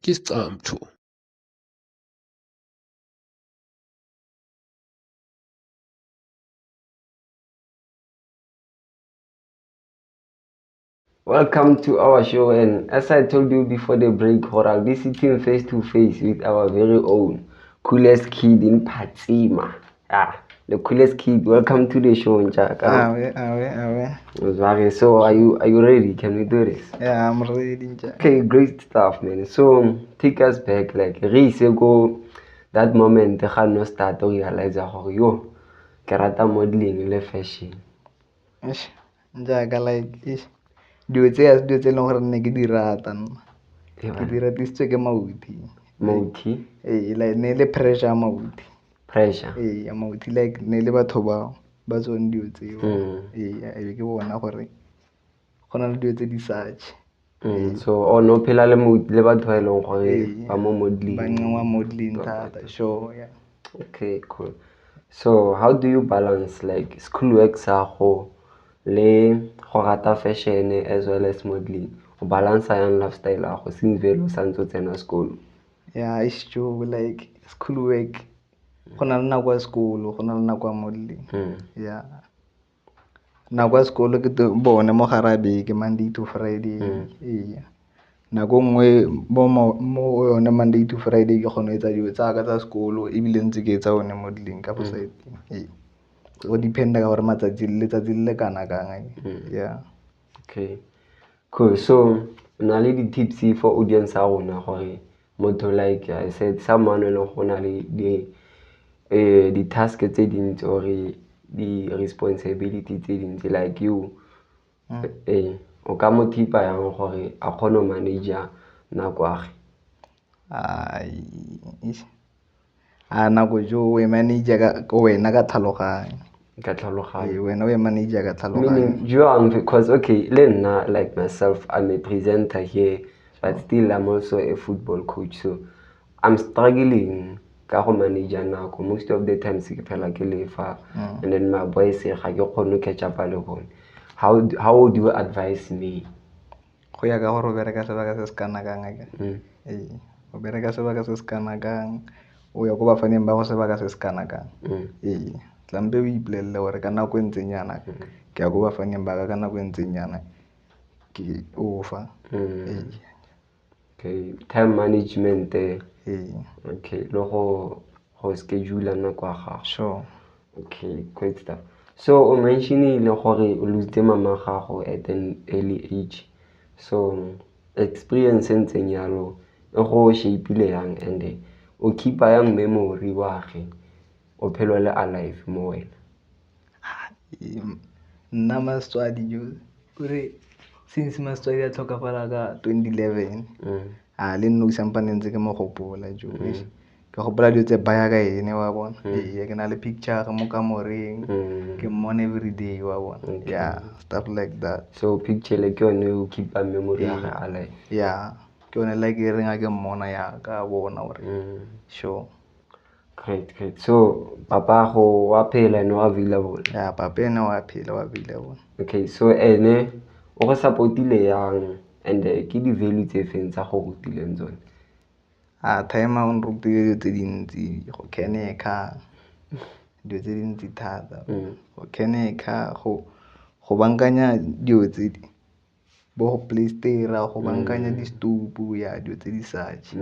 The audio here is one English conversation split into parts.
Isicamtho. Welcome to our show, and as I told you before the break, I'll be sitting face to face with our very own coolest kid in Patsima. The coolest kid. Welcome to the show, Njaka. So are you ready? Can we do this? Yeah, I'm ready. Okay, great stuff, man. So take us back, like go that moment the no start to realize yo, karata modeling le fashion. Jaaka like dilo tse e leng gore ne ke di rata nna ke di ratisitswe ke Mauti. Like ne le pressure ya Pressure. ya mauti like ne le batho ba tsone dilo tseo be ke bona gore go na le dilo tse di such So no phela le batho ba e leng gore ba mo modeling. ba nwa modeling thata sure yeah. Okay, cool. So how do you balance like schoolwork sa go le go rata fashion as well as modeling? Go balance yang lifestyle ya go since vele o santse o tsena sekolo? Yeah, it's true. Like school work, go na le nako ya sekolo, go na le nako ya modeling. Yeah. Nako ya sekolo ke bone mo gare a beke Monday to Friday. Ee. Nako nngwe mo yone Monday to Friday ke kgona go etsa dilo tsaka tsa sekolo ebile ntse ke etsa one modeling ka boside. Ee. Go dependa ka gore letsatsi le kana kang. Yeah. Okay. Cool. So na le di-tips for audience ya rona gore motho like I said someone e leng go na le di-task tse dintsi or di-responsibility tse dintsi like you o ka mo thipa yang gore a kgone manager nako age? Nako jo o e manager ka wena ka tlhaloganyo. Ka tlhaloganyo. Wena o e manager ka tlhaloganyo. Meaning jwang because okay le nna like myself I'm a presenter here but still I'm also a football coach, so I'm struggling ka go manager nako most of the times ke phela ke lefa and then my boys ga ke kgone catch up le bone. How would you advise me? Go ya ka gore o bereka sebaka se se kana kang o bereka sebaka se se kana kang o ya ko bafaneng ba go sebaka se se kana kang tlampe o ipolelele gore ka nako e ntseng yana ke ya ko bafaneng ba ka nako e ntseng yana ke o fa. Okay, time management okay le go schedule nako ya gago. Sure. Okay, great stuff. So o mentionile gore o lose mama gago at an early age, so experience ntseng yalo e go shapeile yang and o keepa yang memory wa ge o phelo le alive mo wena? Nna Maswadi jo ore since Maswadi a tlhokafala ka 2011 le nna o sampane ntse ke mo gopola jo ke gopola dilo tse baya ka ene wa bona ke na le picture mo kamoreng ke mmona everyday wa bona. Yeah, stuff like that. So picture le ke yone o keepa memory ya ge alive? Yeah, ke yone like e reng a ke mmona ya ka bona gore sure. Great. So papa go wa phela no available? Yeah, papa ene wa phela wa available. Okay, so ene o go supportile yang and ke di-value tse feng tsa go rutileng tsone? Time o nrutile dilo tse dintsi go connect-a dilo tse dintsi thata go connect-a go bankanya dilo tse bo go playstera go bankanya di-stoupu ya dilo tse di such.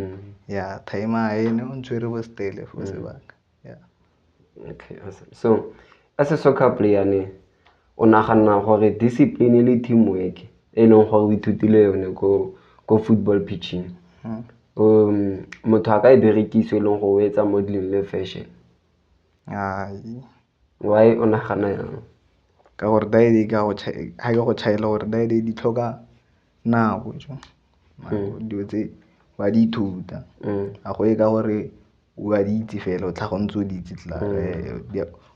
Yeah, time ene o ntshwere bo stele for sebaka. Yeah. Okay, awesome. So as a soccer player o nagana gore discipline le teamwork e leng gore o ithutile yone ko football pitching motho a ka e berekise e leng go etsa modeling le fashion? Why o nagana yang? Ka gore ga ke go chaela gore di tlhoka nako jo dilo tse wa di ithuta ga go ye ka gore wa di itse fela o tlhaga ntse o di itse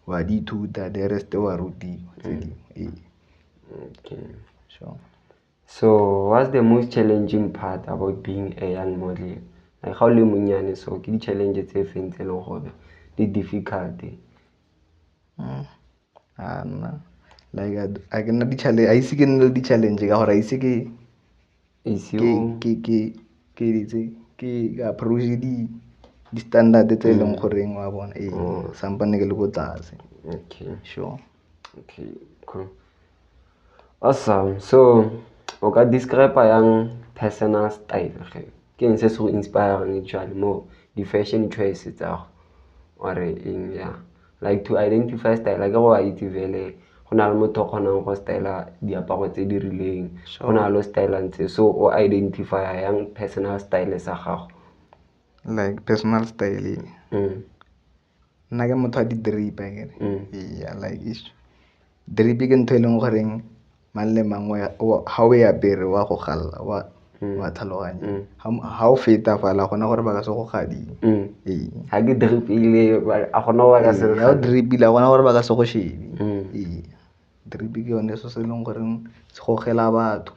wa di ithuta the rest wa rutiwa tse dingwe. Okay. Sure. So what's the most challenging part about being a young model? Like ga o le monyane so ke di-challenge tse feng tse leng gore di difficult? Nna like a ke nna di-challenge, a ise ke nne le di-challenge ka gore a ise ke ditse ke approach di-standard tse e leng goreng wa bona sampane ke le ko tlase. Okay. Sure. Okay, cool. Awesome. So, o ka describe yang personal style ke eng se se go inspiring actually mo di-fashion choices tsa go or in like to identify style like go a itse vele go na le motho o kgonang go styla diaparo tse di rileng go na le style ntse so o identify yang personal style sa gago like personal style nna ke motho a di-drip akere like drip ke ntho e leng goreng mang le mang ga o e apere wa go galela wa tlhaloganya ga o feta fala gona gore ba ka se go gadime ga ke dripile a gona wa ka se ga o dripile a gona gore ba ka se go shebe drip ke yone so se leng goreng se gogela batho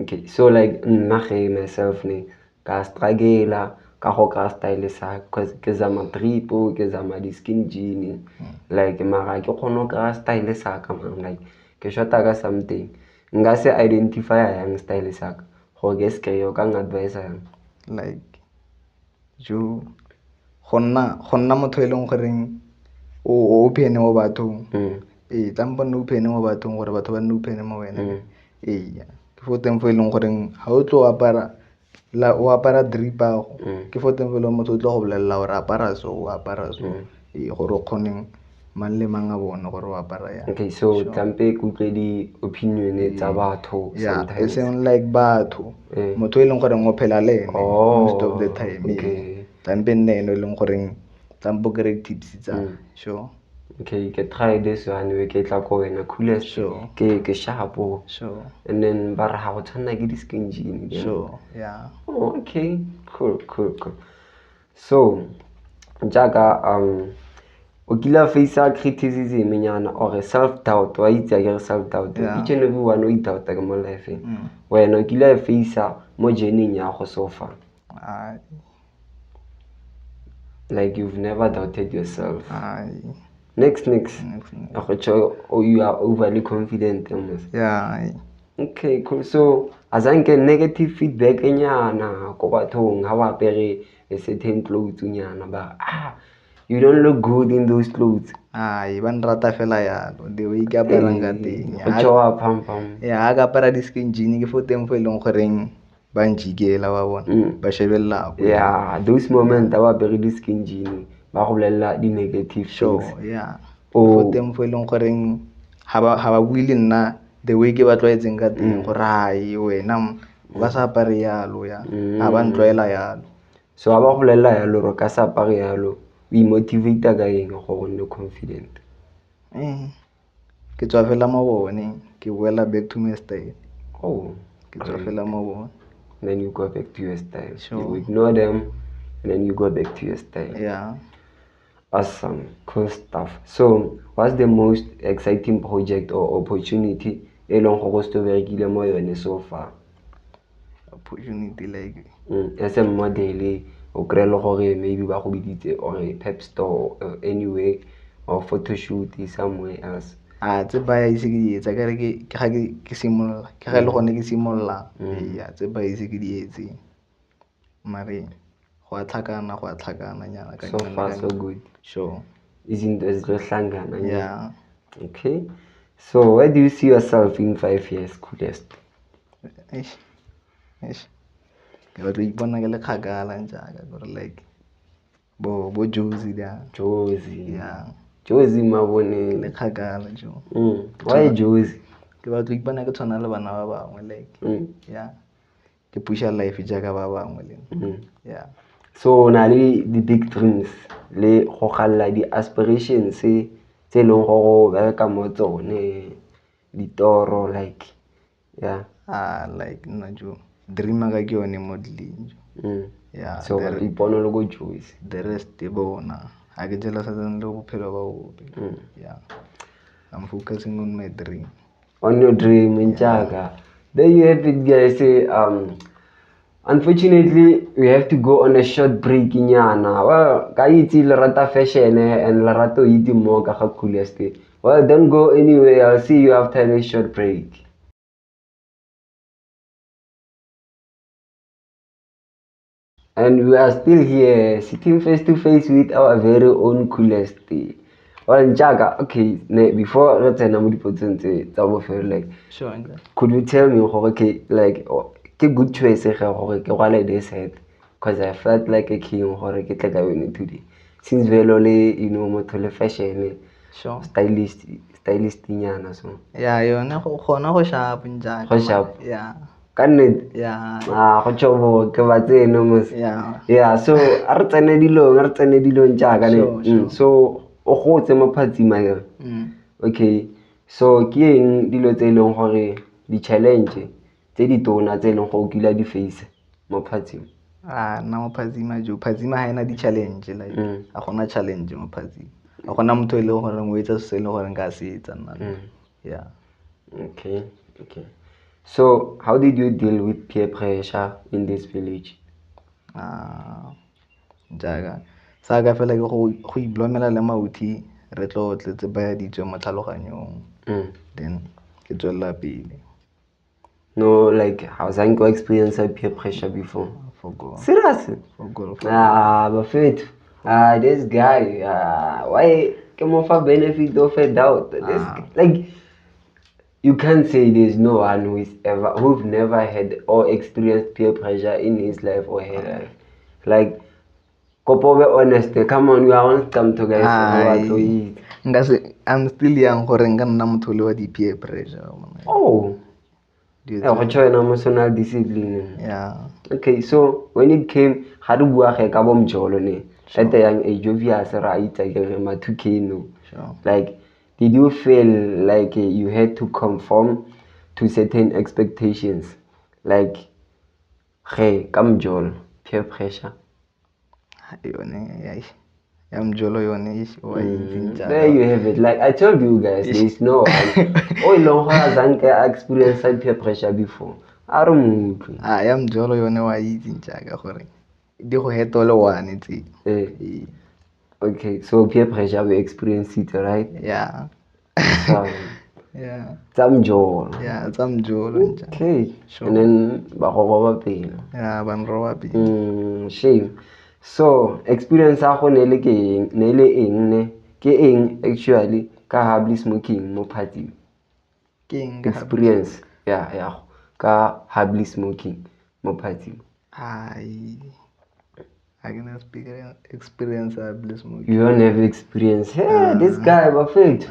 okay so like nna ge myself ne ka struggle ka go ka style sa cause ke zama drip ke zama di-skin jean like mara ke kgone ka style sa ka man like ke shota ka something nka se identify yang style sa ka go ke se yo ka advice yang like jo go nna motho e leng goreng o open mo bathong tlampo nne open mo bathong gore batho ba nne open mo wena ke fo teng fo e leng goreng ga o tlo o apara drip ago ke fo teng fo e leng motho o tlo go bolelela gore apara so o apara so gore o kgoneng mang le mang a bone gore o apara yang. Okay so tlampe ke utlwe di-opinion tsa batho sometimes e seng like batho motho e leng goreng o phela le ene most of the time tlampe nne ene e leng goreng tlampo kry tips tsa sure. Okay, ke try this one we ke tla ko wena coolest ke sharpo and then ba re ha go tshwana ke di-skin jean okay cool so jaaka o kila face criticism nyana or self doubt wa itse ke self doubt each and every one o doubt ka mo life wena o kila face mo journey ya go so far like you've never doubted yourself next you are overly confident almost okay cool so azanke negative feedback nyana ko bathong ha ba apere a certain clothes nyana ba you don't look good in those clothes ba nrata fela yalo the way ke aparang ka teng ga ka apara di-skin jean ke fo teng fo e leng goreng ba njikela wa bona ba shebelela those moments ba apere di-skin jean ba go bolelela di-negative things fo teng fo e leng goreng ga ba bue le nna the way ke ba tlwaetseng ka teng gore wena ba sa apare yalo ga ba ntlwaela yalo so ga ba go bolelela yalo gore ka sa apare yalo o imotivate ka eng go nne confident ke tswa fela mo bone ke boela back to my style ke tswa fela mo bone then you go back to your style you ignore them and then you go back to your style awesome cool stuff so what's the most exciting project or opportunity e leng go sto berekile mo yone so far opportunity like as a model o kry le gore maybe ba go biditse or pep store or anyway or photo shoot somewhere else tse ba ise ke di etsa kare ke simolola ke ga le gone ke simolola tse ba ise ke di etse mare go a tlhakana nyana so far so good sure izinto ezihlangana okay so where do you see yourself in 5 years coolest ke batla ipona ke le kgakala jaaka gore like bo Jozi mabone le kgakala jo why Jozi ke batla ipona ke tshwana le bana ba bangwe like ke pusha life jaaka ba bangwe le so na le di-big dreams le go galla di-aspirations tse leng go bereka mo tsone ditoro like like nna jo dream ka ke yone modeling so ba ipono le go Jozi the rest e bona ga ke jela sa le bophelo ba bobe I'm focusing on my dream on your dream njaka there you have it guys unfortunately we have to go on a short break nyana well ka itse le rata fashion and le rata itse mo ka ga coolest well don't go anywhere I'll see you after a short break And we are still here, sitting face to face with our very own coolest. Well, Jaga, okay, before re tsena mo dipotsong tsa bofelo, like, Sure. could you tell me, okay, like, ke good choice ge gore ke rwale this hat, because I felt like a king gore ke tle ka yone today. Since velo le, motho le fashion, Sure. stylist nyana, so. Yeah, yone gona go sharp njaka. Go sharp. Yeah. Ka nnete? Yeah. Go tšhobo ke ba tseno mos. Yeah, so a re tsene dilong jaaka Sure. so o gotse mo Phatsima here. Okay, so ke eng dilo tse e leng gore di-challenge tse di tona tse e leng gore o kile di face mo Phatsima? Nna mo Phatsima Phatsima ha ena di-challenge like a gona challenge mo Phatsima. A gona motho e leng gore o etsa se e leng gore nka se etsa nna. Yeah. Okay. So how did you deal with peer pressure in this village? Jaaka sa ka fela ke go iblomela le mauthi re tlo tletse baya dijo mo tlhaloganyong, then ke tswela pele. No, like hawuzange experience peer pressure before? For God. Seriously? For God. Bafethu. This guy, why ke mo fa benefit of a doubt? This, like, you can't say there's no one who've never had or experienced peer pressure in his life or her life. Like, kopo be honest, come on, we are on come to guys. I'm still young gore nka nna motho le wa di-peer pressure. Oh. Emotional discipline. Yeah. Okay, so when it came, how do you at a young age, obvious, right? My 2K, no. Sure. Like, did you feel like you had to conform to certain expectations? Like, hey, come Joel, peer pressure. There you have it. Like I told you guys, there is no one. Oh, long has experienced peer pressure before. I don't know. I am jolo yone wa itse jaaka gore di go hetole one tse. Okay, so peer pressure we experience it, right? Yeah. So, yeah. Some jolo. Yeah, some jolo. Okay. Sure. And then bagoba pele. Yeah, ban roba pele. Shame. So, experience go nele ke eng actually ka habli smoking mo party. Experience. Yeah. Ka habli smoking mo party. I can experience habli smoking. You don't have experience. Hey, this guy perfect.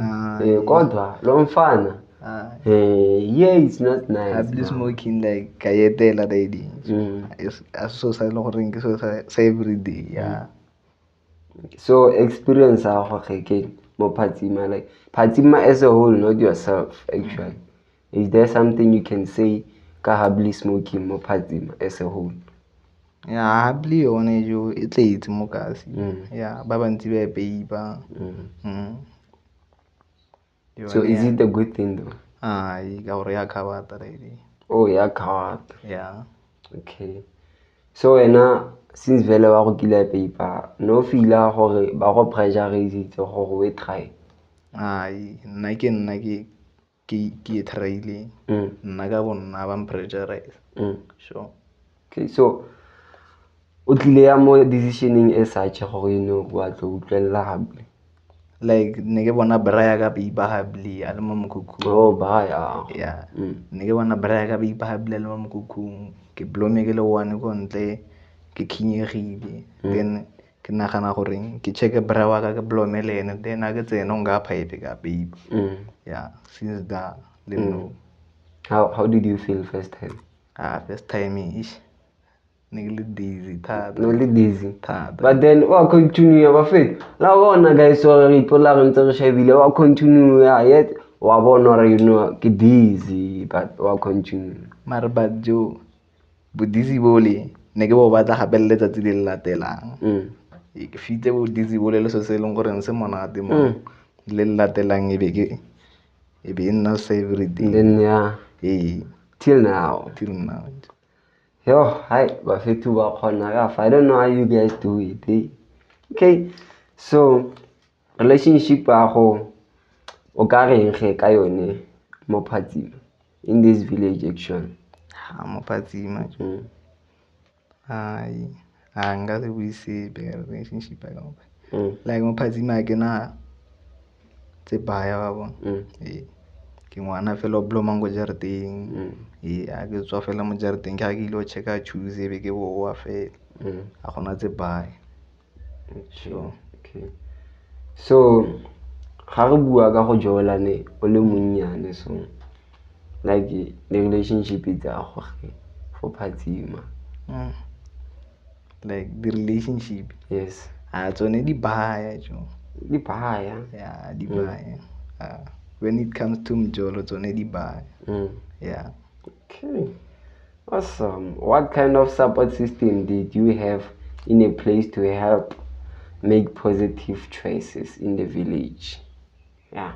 Kodwa lo mfana. Yeah, it's not nice. Habli smoking like kayetela lady. So sa lo gore ke so sa every day. Yeah. So experience again more Phatsima, like Phatsima as a whole, not yourself actually. Is there something you can say ka habli smoking more Phatsima as a whole? Yeah, habli yone jo e tletse mo kasi. Yeah, ba bantsi ba peipa. So is it a good thing though? Ka gore ya khabata lady. Oh, ya khabata. Yeah. Okay. So since vele wa go kila peipa, no feela gore ba go pressurize gore we try. Nna ke e tryile. Nna ka bona ba pressurize. Sure. Okay, so o tlile ya mo decisioning e such gore wa tlo utlwella habli. Like ne ke bona braya ka peipa habli a le mo mokhukhung. Oh, baya. Yeah. Ne ke bona braya ka peipa habli a le mo mokhukhung. Ke blome ke le one ko ntle ke khinyegile. Then ke nagana gore ke check bra wa ka ke blome le ene, then a ke tsena nga pipe ka peipa. Yeah, since that no. How did you feel first time? First time ne ke le dizzy thata. No le dizzy. But then wa continue ba fit. La bona guys wa re ipola re ntse re shebile wa continue yet wa bona re ke dizzy but wa continue. Mara but jo bo dizzy bole ne ke bo batla gape le letsatsi le latelang. Ke fite bo dizzy bole le so se leng gore se monate mo le latelang e be nna every day. Then yeah. Till now. Yo, hi, bafethu ba khona ka. I don't know how you guys do it. Okay, so relationship ba go o ka reng ge ka yone mo Phatsima in this village actually? Mo Phatsima. nka se bue sepe ka relationship ya ka mo Mm. like mo phatsima ha ke na tse baya wa bona Mm. ke ngwana fela o blomang ko jareteng Mm. ha ke tswa fela mo jareteng ke ha ke ile o checka choose be ke boa fela ga gona tse baya. Sure. Okay. So ga re bua ka go joelane o le monnyane so like the relationship tsa gore for phatsima like the relationship yes tsone di baya jo di baya yeah di baya when it comes to mjolo tsone di baya yeah. Okay, awesome. What kind of support system did you have in a place to help make positive choices in the village? Yeah,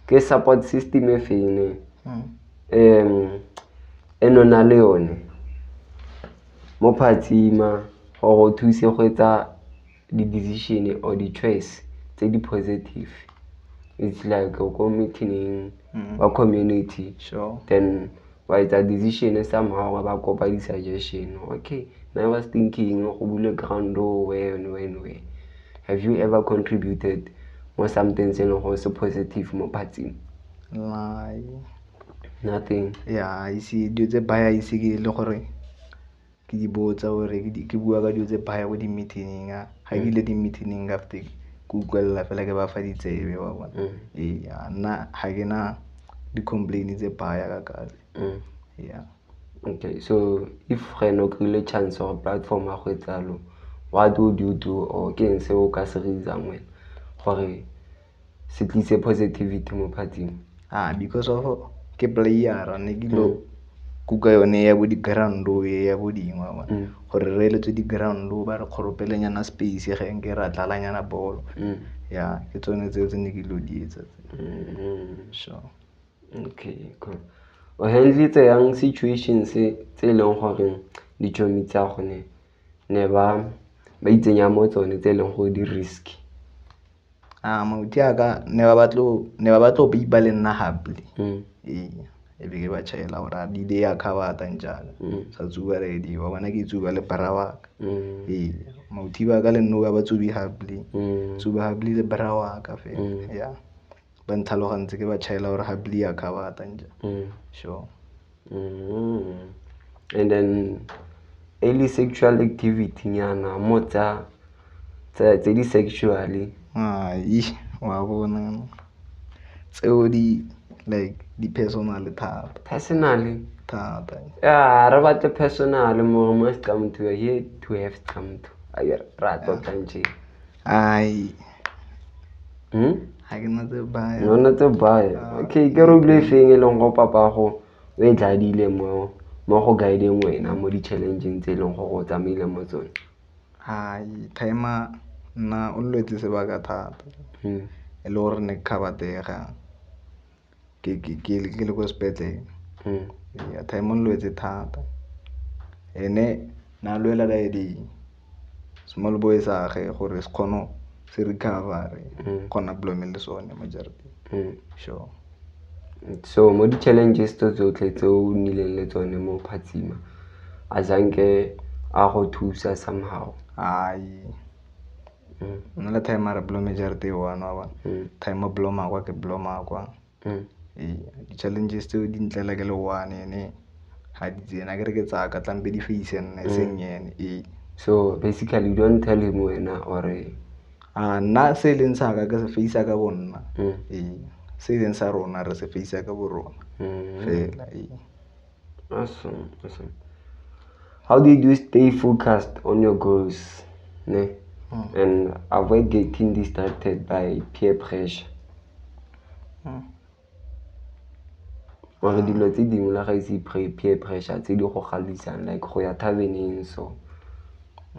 ke support system e feng e nona le yone mo phatsima go thuse go etsa di decision or di choice tse di positive. It's like a committee or community. Sure. Then why a decision somehow about copy suggestion. Okay, now I was thinking go bule ground when. Have you ever contributed or something so positive mo phatsima? Nothing. Yeah, I see dilo tse baya ise ke le gore ke di botsa gore ke bua ka dilo tse baya go di-meeting ga ke ile di-meeting after ke utlwelela fela ke ba fa ditsebe wa bona nna ga ke na di-complain tse baya ka kale yeah. Okay, so if re no krile chance or platform a go etsalo what would you do or ke eng se o ka se reasang wena gore se tlise positivity mo phatsima? Because of ke playera ne ke lo kuka yone ya bo di-ground ya bo dingwe gore re eletswe di-ground ba re kgoropelenyana space ge nke ra tlalanyana bolo ya ke tsone tseo tse ne ke lo di etsa sure. Okay, cool. O handle yang situations tse leng gore ditšhomi tsa gone ne ba itsenya mo tsone tse leng go di risky? Mauti aka ne ba batlo be ipa le nna happily e be ke ba chaela gore a di ya khabata njalo sa tsuba ready wa bona ke tsuba le barawaka mauti ba ka le nno ba tsubi happily tsuba happily le barawaka fe yeah ba ntlhalogantse ke ba chaela gore happily ya khabata njalo sure. And then early sexual activity nyana mo tsa di sexually wa bona tseo di like di personal thata re batle personal mo mo come to here to have come to ra tota nje ha ke na tse baya nona tse baya. Okay, ke re bile feng e leng go papa go o e tladile mo go guiding wena mo di challenging tse leng go go tsamaile mo tsone? Timer nna o lwetse sebaka thata e le gore ne ke khabatega ke le ko sepetlele time o lwetse thata ene na lwela di small boy sa ge gore se kgono se recovery kgona blome le sone mo jareteng sure. So mo di challenges tsotlhe tse o nnileng le tsone mo phatsima a zanke a go thusa somehow? nna le time a re blome jarete one wa bona time o bloma kwa ke bloma kwa di-challenges tseo di ntlela ke le one ene ga di tsena ke re ke tsaka tlampe di face nna seng ene so basically you don't tell him wena or nna se leng sa ka se face ka bonna se leng sa rona re se face ka bo rona fela awesome. How did you stay focused on your goals and avoid getting distracted by peer pressure? Or dilo tse dingwe la ga ise peer pressure tse di go galisang like go ya thabeneng so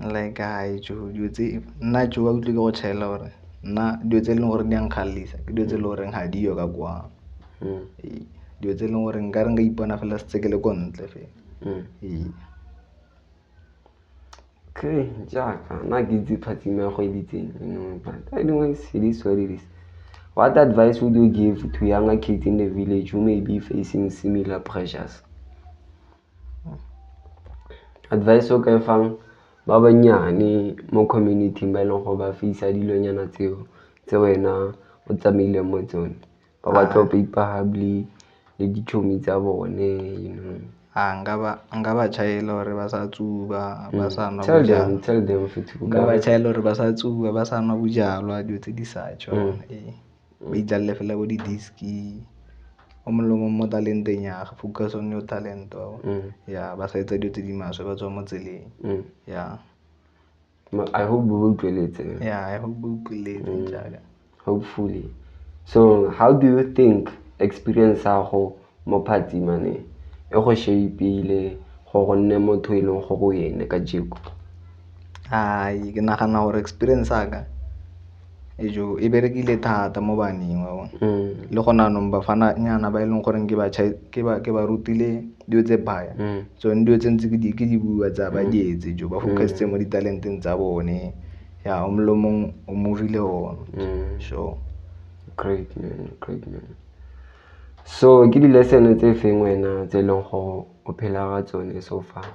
like dilo tse nna jo wa utlwe ke go chaela gore nna dilo tse e leng gore di a nkgalisa ke dilo tse e leng gore ga di yo ka kwano dilo tse e leng gore nka re nka ipona fela setse ke le ko ntle fela okay jaaka nna ke itse phatsima go editseng but anyways it is what it is. What advice would you give to younger kids in the village who may be facing similar pressures? Advice o ka fang ba banyane mo community ba ileng go ba fisa dilonyana tseo tse wena o tsamaile mo tsone ba batla paper habli le dithomi tsa bone you know nka ba chaela hore ba sa tsuba ba sa nwa tell bojalwa them futhi nka ba chaela hore ba sa tsuba ba sa nwa bojalwa dilo tse di sa tshwana ba itlalle fela bo di-diski o mongwe mo talenteng ya focus on your talent ya ba sa etsa dilo tse di maswe ba tswa mo tseleng ya I hope we will utlweletse I hope we utlweletse jaaka hopefully. So how do you think experience ya go mo party mane e go shapeile go nne motho e leng go go yene ka jeko? ke nagana gore experience aka e berekile thata mo baneng le gona nong bafana nyana ba e leng gore ke ba rutile dilo tse baya tsone dilo tse ntse ke di bua tsa ba dietse ba focusitse mo ditalenteng tsa bone ya o mlomong o movile on sure. Great man. So ke di lesson tse feng wena tse leng go o phela ga tsone so far?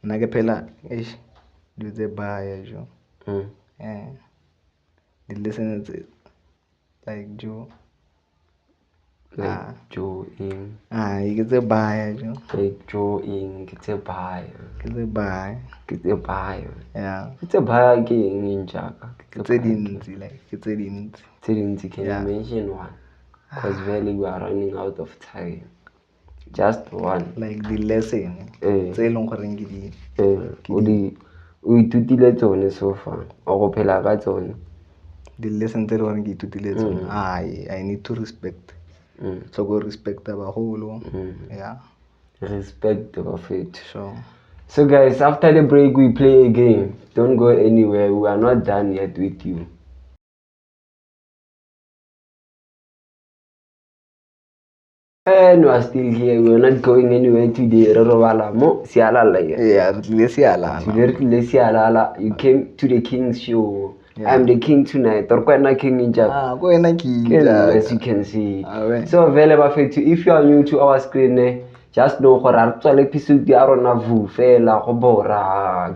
Nna ke phela dilo tse baya di lesson tse like ke tse baya ke tse baya ke eng jaaka ke tse dintsi can you mention one because really we are running out of time, just one like the lesson tse leng gore o ithutile tsone so far o go phela ka tsone the lesson tse leng gore ke ithutile tsone I need to respect so go respect bagolo respect bafethu. Sure. So guys, after the break we play a game. Don't go anywhere, we are not done yet with you. And we are still here, we are not going anywhere today. You came to the King's show. I'm the king tonight. King as you can see. So available for you. If you are new to our screen, just know for our episode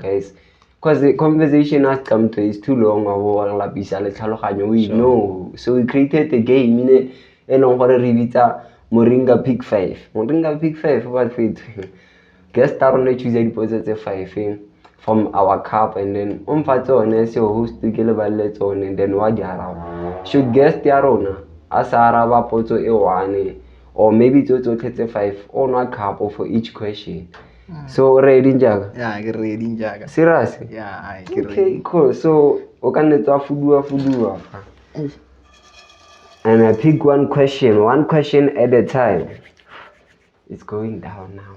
guys. Because the conversation has come to is too long. We know. So we created a game Moringa Pick 5. Moringa Pick 5 what fit. Guest star on the Tuesday deposit 5 from our cup and then so host to get on and then what should guest yarona asara poto e or maybe to 5 on one cup for each question. So ready jaga? Yeah, get ready jaga. Serious? Yeah, okay, cool. So fudua. And I pick one question at a time. It's going down now.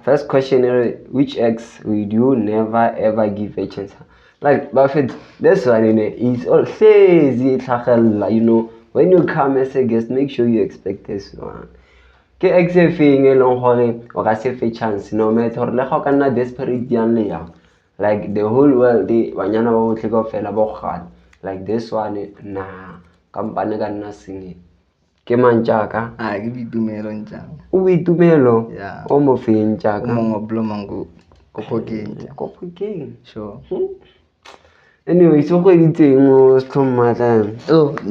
First question, which ex would you never ever give a chance? Like Buffett, this one is all says you know, when you come as a guest, make sure you expect this one. Ke ex e feng e leng gore o ka se fe chance no matter le ga ka nna desperate yang le yang, like the whole world banyana ba botle go fela bo gana, like this one nah kampane ka nna sengwe ke mantjaka ke Boitumelo ntjang o Boitumelo o mo feng tjaka o mongwe blomango ko Phokeng sure. Anyway, so go ditseng mo Sthommatlang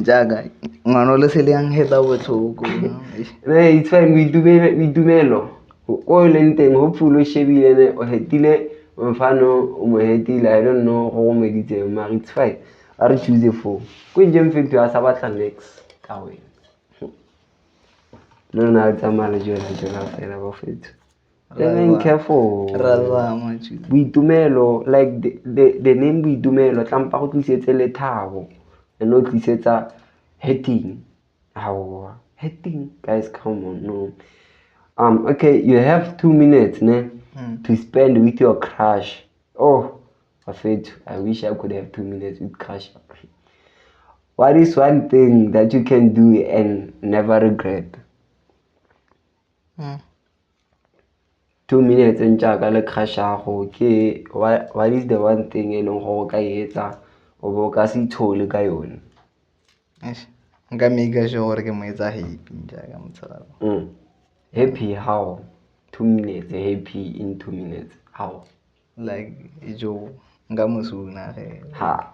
jaaka ngwana le se le yang heta botlhoko it's fine. Boitumelo ko le nteng hopefully o shebile o hetile mfano o mo hetile I don't know go mo ditseng maar it's fine a re choose for go nje mfethu a sa batla next ka wena lona tsamala jona fela ba fethu. Being careful. Boitumelo, like the name Boitumelo, tlampa go tlisetse lethabo and not tlisetsa hating. How hating, guys, come on, no. Okay, you have 2 minutes to spend with your crush. Oh, I wish I could have 2 minutes with crush. What is one thing that you can do and never regret? 2 minutes and jaaka le khashago ke what is the one thing e leng go ka etsa o bo ka se thole ka yone? nka make sure gore ke mo etsa happy jaaka motshegare. Happy how? 2 minutes happy in 2 minutes how? Like jo nka mo suna ge Ha.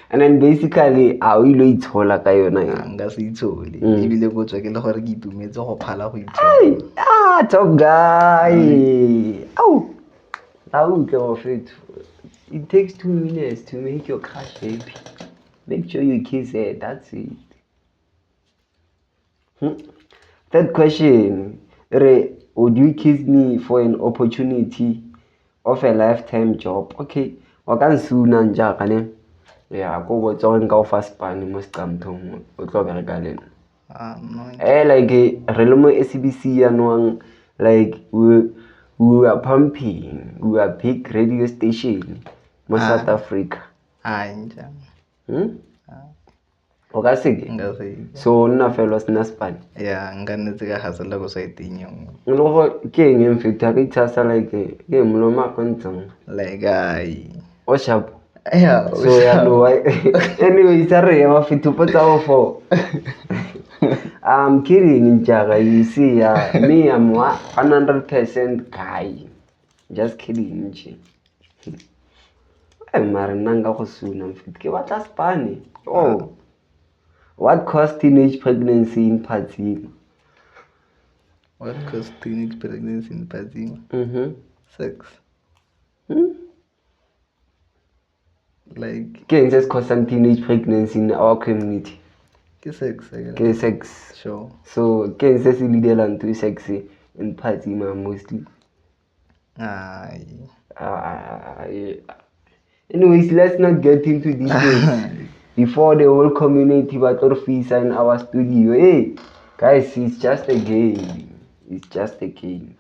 And then basically a o ile itshola ka yona nka se itshole ebile go tswa ke le gore ke itumetse go phala go itshola. Top guy. It takes 2 minutes to make your crush happy. Make sure you kiss her, that's it. Third question. Would you kiss me for an opportunity of a lifetime job? Okay. Wa ka nsuna njaka ne. Yeah, go botsa gore nka o fa spane mo Scamthong o tlo bereka le nna. Like re le mo SABC yaanong like we are pumping, we are big radio station mo South Africa. O ka seke so nna fela sena spane nka nnetse ka gasela go saeteng yengwe le go ke eng en feta ke itshasa like ke moloma go ntseng like ai o sharp so ya lo anyway sorry ya fito potsa o for I'm kidding njaga, you see me I'm 100% guy, just kidding nje. Mara nanga go suna mfiti ke batla spane. What caused teenage pregnancy in Phazima? What caused teenage pregnancy in Phazima? Sex. Like Can just cause some teenage pregnancy in our community? Sex. Sex. Sure. So can just lead to sex in Phazima mostly. Anyways, let's not get into this things before the whole community but Orfisa in our studio. Hey guys, it's just a game. It's just a game.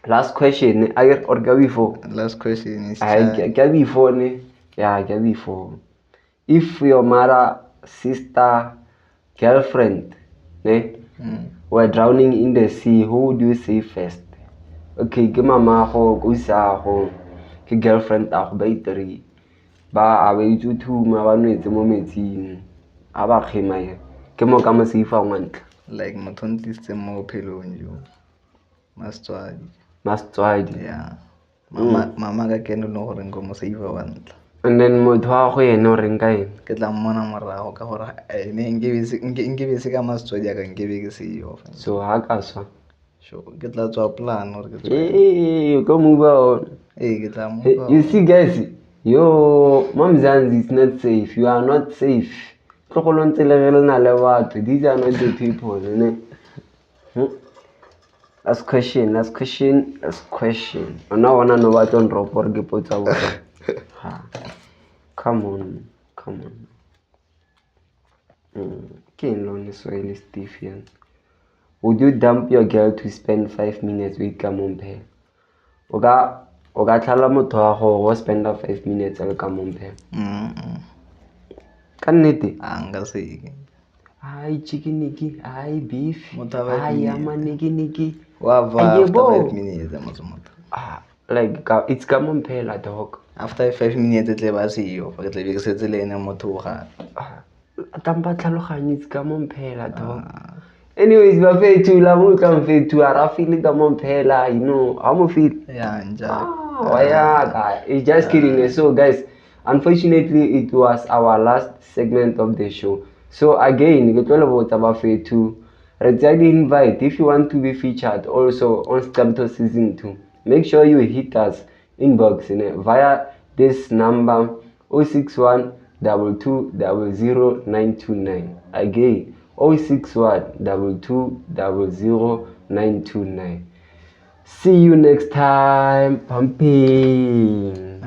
Last question. Or before? Last question is before ne? Yeah, before. If your mother, sister, girlfriend, were drowning in the sea, who would you save first? Okay, ke mama go isa go ke girlfriend a go ba itri ba a ba itsutuma ba nwetse mo metsing a ba khema ke mo ka mo seifa ngwantla like motho ntse mo phelong jo Mastswadi. Yeah. Mama ka kene no gore ngo mo seifa wa ntla. And then motho wa go yena o reng ka ene ke tla mmona morago ka gore ene nke se ka Mastswadi ya ka nke be ke seo. So ha ka swa sure ke tla tswa plan gore ke you go move on. ke tla move on. You see guys, yo Mamzansi is not safe. You are not safe. Tlogolontse le re lena le batho. These are not the people, ne? Last question. Ona wana no ba tlo nropa gore ke potsa bona. Come on. King Lone Swahili Stephen. Would you dump your girl to spend 5 minutes with Kamomphe? Oga tlhala motho wa go spend 5 minutes le Kamomphe. Ka nnete? Nka se. Ai chikiniki, ai beef, ai amaniki. Wa 5 minutes Like it's Kamomphe dog. After 5 minutes tle ba se yo, fa ke tle be ke setse le ene motho ga. Tamba tlhaloganye it's Kamomphe dog. Anyways, ba fethu la mo ka mfethu ara feel Kamomphe, you know, how mo feel? Yeah, nja. Guys, it's just kidding. So guys, unfortunately it was our last segment of the show. So again, ke tlo le botsa ba fethu. Re tsa di invite if you want to be featured also on Scamto season 2. Make sure you hit us inbox via this number 061 22 00 929. Again 061 22 00 929. See you next time. Pumping.